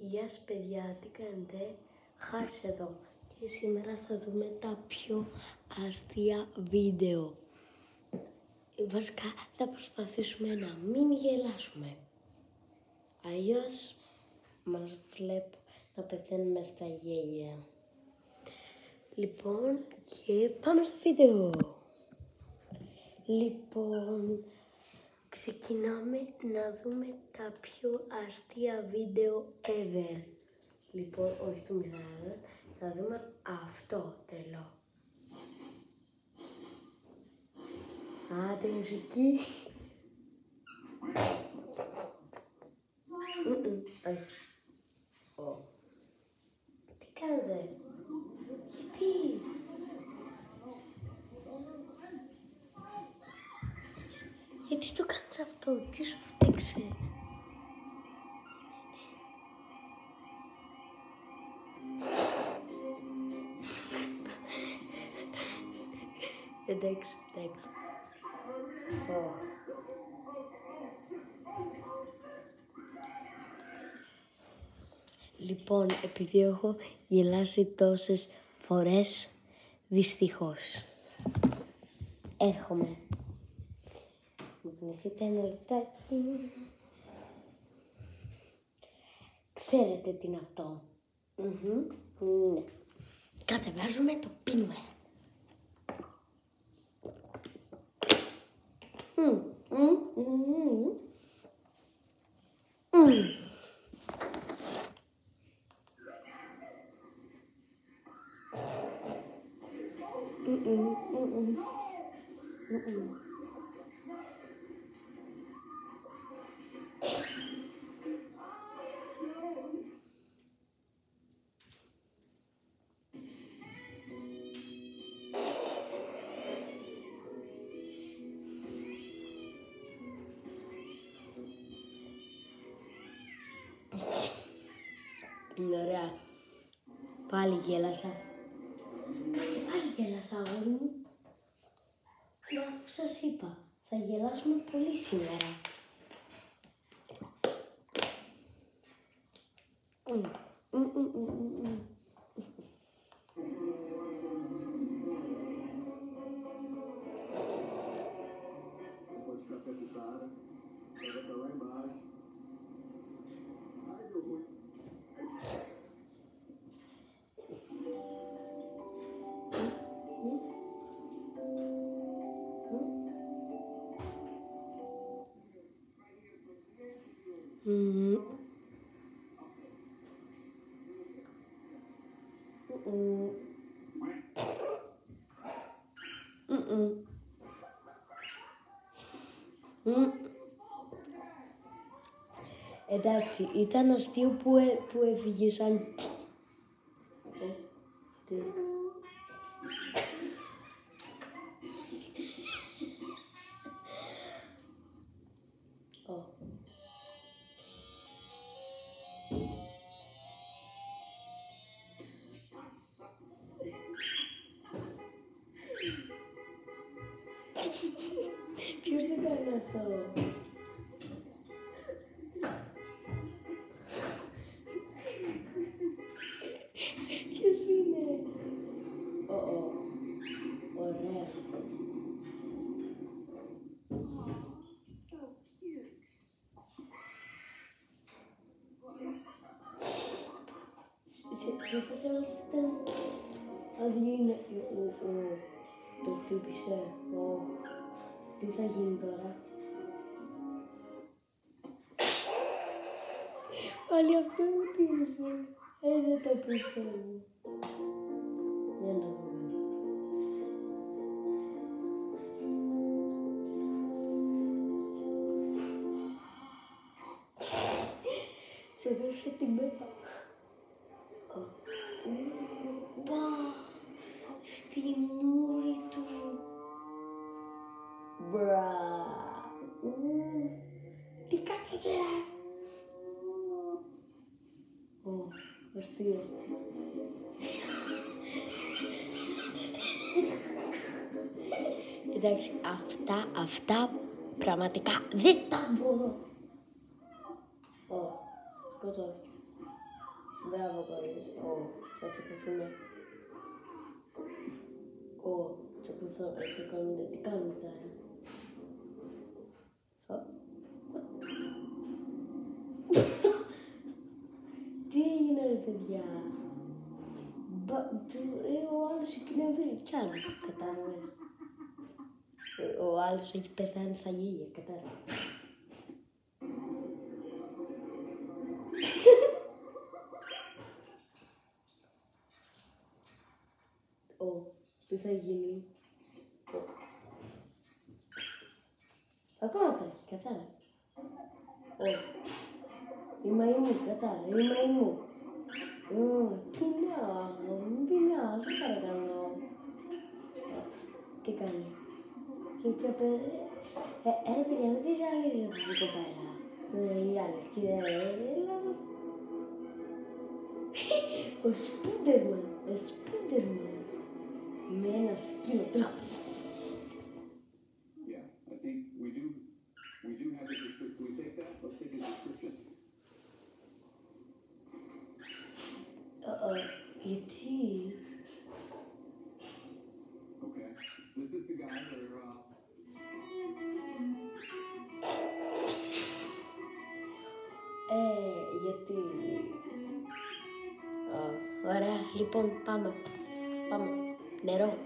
Γεια σας παιδιά, τι κάνετε? Χάρης εδώ και σήμερα θα δούμε τα πιο αστεία βίντεο. Βασικά θα προσπαθήσουμε να μην γελάσουμε. Αλλιώς μας βλέπω να πεθαίνουμε στα γέλια. Λοιπόν, και πάμε στο βίντεο. Λοιπόν, ξεκινάμε να δούμε τα πιο αστεία βίντεο ever. Λοιπόν, όχι του Μιχάλη, θα δούμε αυτό τρελό. Α, τη μουσική. Όχι. Τι κάνετε? Γιατί? Γιατί το κάνεις αυτό? Τι σου φταίξε? Εντάξει. Λοιπόν, επειδή έχω γελάσει τόσες φορές, δυστυχώς, έρχομαι. Μου πνηθείτε ένα λεπτάκι. Ξέρετε τι είναι αυτό? Ναι. Κατεβάζουμε, το πίνουμε. Είναι ωραία. Πάλι γέλασα. Κάτσε, πάλι γέλασα όλοι μου. Μα αφού σας είπα, θα γελάσουμε πολύ σήμερα. Εντάξει, ήταν αστείο που έφυγε σαν... Ποιος δεν κάνει αυτό? Ποιος είναι? Ωραία. Σε φάση όλες ήταν άδειο είναι το χτύπησε. Τι θα γίνει τώρα? Πάλι αυτό μου τίμησε. Δεν το πιστεύω. Για να δούμε. Σε δώσε την πέπα. Στη μούρη του. Μπρα. Τι κάτσετε ρε? Αστείο. Εντάξει, αυτά πραγματικά δεν τα μπορώ. Σκοτώθηκε. Μπράβο, κορίτσι. Θα τσακωθούμε. Τσακώνονται. Τι κάνουμε τώρα? Τι έγινε ρε παιδιά? Ο άλλος εκνευρεί κι άλλο, κατάλαβες. Ο άλλος έχει πεθάνει στα γέλια, κατάλαβες. Τι θα γίνει? Ακόμα τα έχει, κατάλαβες. Η μαϊμού, κατάλαβες, η μαϊμού. Μην πεινάω, σε παρακαλώ. Τι κάνει? Και παιδιά, με τι ζαλίζετε την κοπέλα? Η άλλη, Ελλάδος. Ο Σπούντερμαν, με ένα σκύλο τρόπο. Γιατί? Γιατί... Ωραία, λοιπόν, πάμε. Νερό.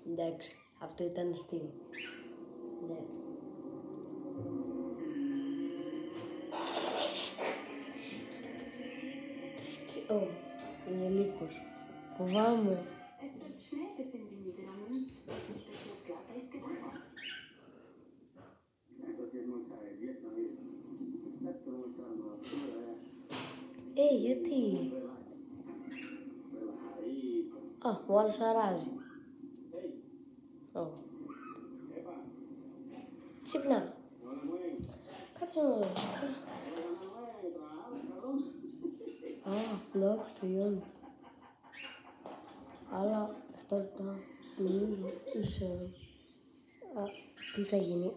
Εντάξει, αυτό ήταν αστείο. Ναι. Είναι λύκος. Φοβάμαι. Γιατί? Ο άλλος αράζει. Ξύπνα. Κάτσε να δω. Εντάξει, τελειώνει. Αλλά αυτό το τι θα γίνει?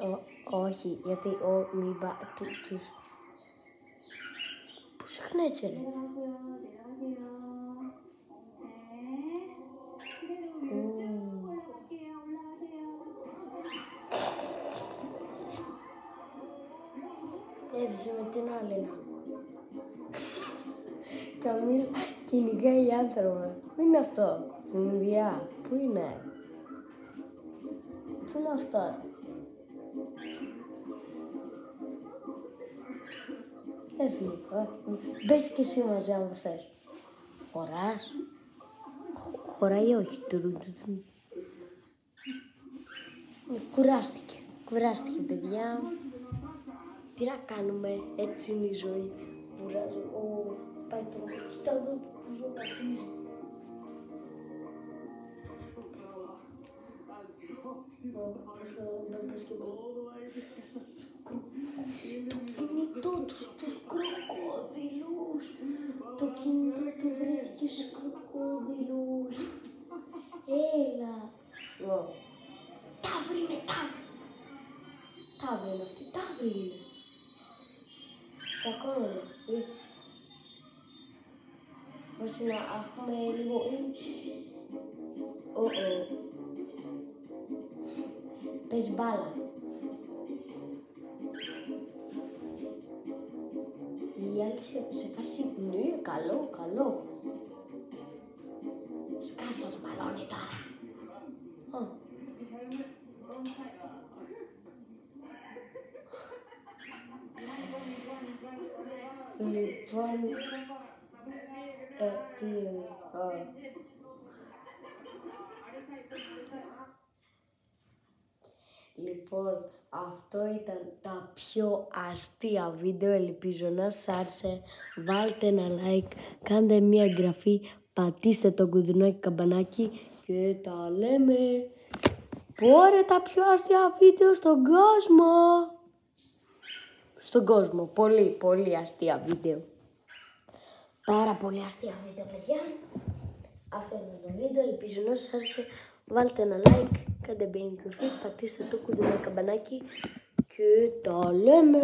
Όχι, γιατί μην τους... Πού σ' έτσι ρε? Έδισε με την άλλη. Καμίλα κυνηγάει άνθρωπο. Πού είναι αυτό? Ινδιά. Πού είναι? Πού είναι αυτό? Έφυγε. Μπες και εσύ μαζί αν θες. Χωράς? Χωράει όχι. Κουράστηκε παιδιά. Τι να κάνουμε, έτσι είναι η ζωή. Κουράζει. Πάει το κοίτα εδώ που ζωγραφίζει. Το κινητό τους κροκόδιλους. Το κινητό του βρέθηκε στους κροκόδιλους. Έλα. Ταύρη είναι, ταύρη. Ταύρη είναι αυτή, ταύρη είναι. Τσακώνονται. Ώστε να έχουμε λίγο... Παίζει μπάλα. Η άλλη σε φάση, ναι, καλό. Σκάστο το μπαλόνι τώρα. Λοιπόν, Λοιπόν, αυτό ήταν τα πιο αστεία βίντεο, ελπίζω να σας άρεσε. Βάλτε ένα like, κάντε μια εγγραφή, πατήστε το κουδουνάκι καμπανάκι και τα λέμε. Πόρε τα πιο αστεία βίντεο στον κόσμο. Πολύ αστεία βίντεο. Πάρα πολύ αστεία βίντεο, παιδιά. Αυτό ήταν το βίντεο, ελπίζω να σας άρεσε. Βάλτε ένα like, κάντε μια εγγραφή, πατήστε το κουδουνάκι καμπανάκι και τα λέμε.